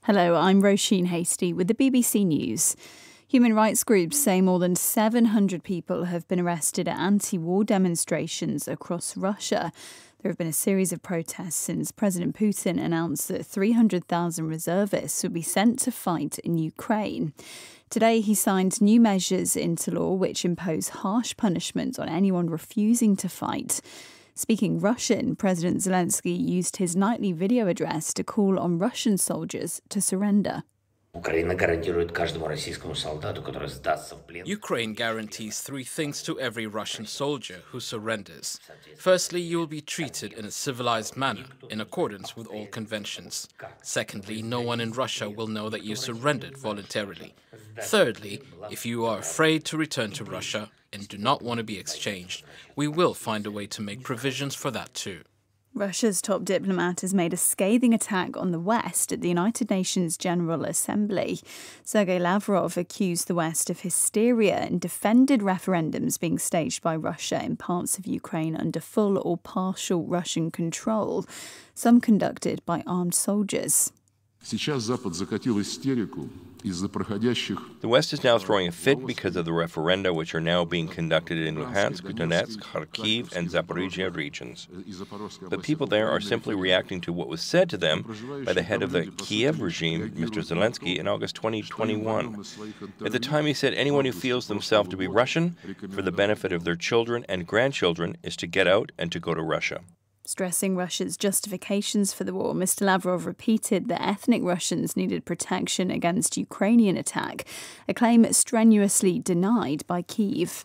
Hello, I'm Roisin Hastie with the BBC News. Human rights groups say more than 700 people have been arrested at anti-war demonstrations across Russia. There have been a series of protests since President Putin announced that 300,000 reservists would be sent to fight in Ukraine. Today, he signed new measures into law which impose harsh punishment on anyone refusing to fight. Speaking Russian, President Zelensky used his nightly video address to call on Russian soldiers to surrender. Ukraine guarantees three things to every Russian soldier who surrenders. Firstly, you will be treated in a civilized manner, in accordance with all conventions. Secondly, no one in Russia will know that you surrendered voluntarily. Thirdly, if you are afraid to return to Russia and do not want to be exchanged, we will find a way to make provisions for that too. Russia's top diplomat has made a scathing attack on the West at the United Nations General Assembly. Sergei Lavrov accused the West of hysteria and defended referendums being staged by Russia in parts of Ukraine under full or partial Russian control, some conducted by armed soldiers. The West is now throwing a fit because of the referenda which are now being conducted in Luhansk, Donetsk, Kharkiv and Zaporizhia regions. But people there are simply reacting to what was said to them by the head of the Kiev regime, Mr. Zelensky, in August 2021. At the time he said anyone who feels themselves to be Russian, for the benefit of their children and grandchildren, is to get out and to go to Russia. Stressing Russia's justifications for the war, Mr. Lavrov repeated that ethnic Russians needed protection against Ukrainian attack, a claim strenuously denied by Kyiv.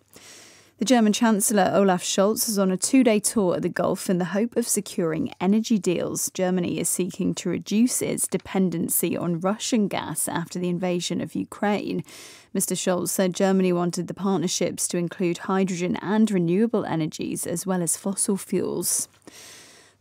The German Chancellor Olaf Scholz is on a two-day tour of the Gulf in the hope of securing energy deals. Germany is seeking to reduce its dependency on Russian gas after the invasion of Ukraine. Mr. Scholz said Germany wanted the partnerships to include hydrogen and renewable energies as well as fossil fuels.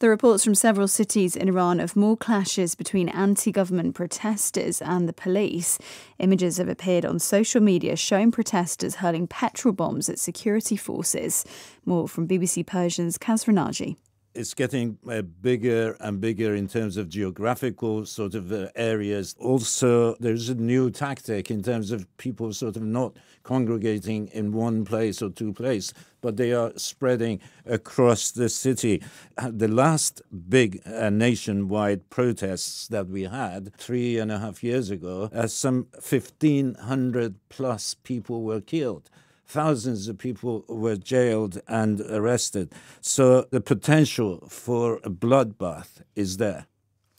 The reports from several cities in Iran of more clashes between anti-government protesters and the police. Images have appeared on social media showing protesters hurling petrol bombs at security forces. More from BBC Persian's Kaz Ranaji. It's getting bigger and bigger in terms of geographical sort of areas. Also, there's a new tactic in terms of people sort of not congregating in one place or two places, but they are spreading across the city. The last big nationwide protests that we had 3.5 years ago, some 1,500 plus people were killed. Thousands of people were jailed and arrested. So the potential for a bloodbath is there.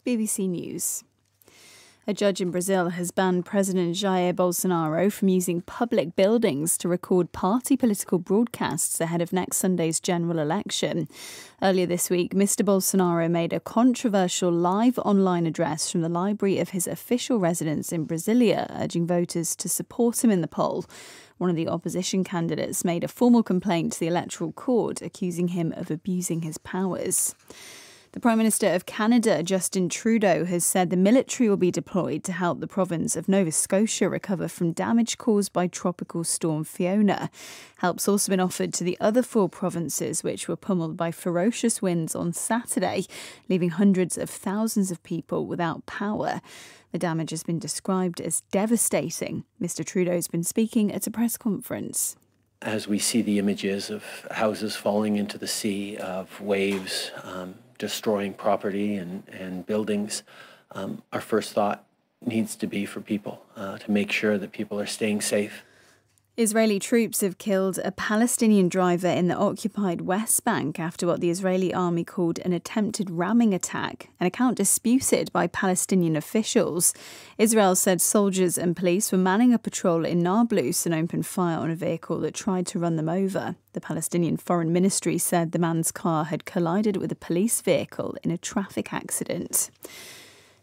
BBC News. A judge in Brazil has banned President Jair Bolsonaro from using public buildings to record party political broadcasts ahead of next Sunday's general election. Earlier this week, Mr. Bolsonaro made a controversial live online address from the library of his official residence in Brasilia, urging voters to support him in the poll. One of the opposition candidates made a formal complaint to the Electoral Court, accusing him of abusing his powers. The Prime Minister of Canada, Justin Trudeau, has said the military will be deployed to help the province of Nova Scotia recover from damage caused by Tropical Storm Fiona. Help's also been offered to the other 4 provinces, which were pummeled by ferocious winds on Saturday, leaving hundreds of thousands of people without power. The damage has been described as devastating. Mr. Trudeau has been speaking at a press conference. As we see the images of houses falling into the sea, of waves destroying property and buildings, our first thought needs to be for people, to make sure that people are staying safe. Israeli troops have killed a Palestinian driver in the occupied West Bank after what the Israeli army called an attempted ramming attack, an account disputed by Palestinian officials. Israel said soldiers and police were manning a patrol in Nablus and opened fire on a vehicle that tried to run them over. The Palestinian Foreign Ministry said the man's car had collided with a police vehicle in a traffic accident.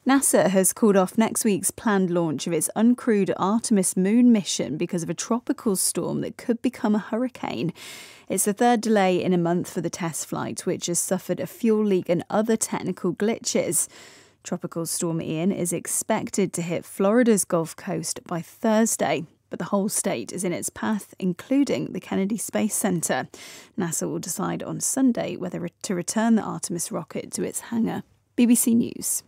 NASA has called off next week's planned launch of its uncrewed Artemis moon mission because of a tropical storm that could become a hurricane. It's the third delay in a month for the test flight, which has suffered a fuel leak and other technical glitches. Tropical Storm Ian is expected to hit Florida's Gulf Coast by Thursday, but the whole state is in its path, including the Kennedy Space Center. NASA will decide on Sunday whether to return the Artemis rocket to its hangar. BBC News.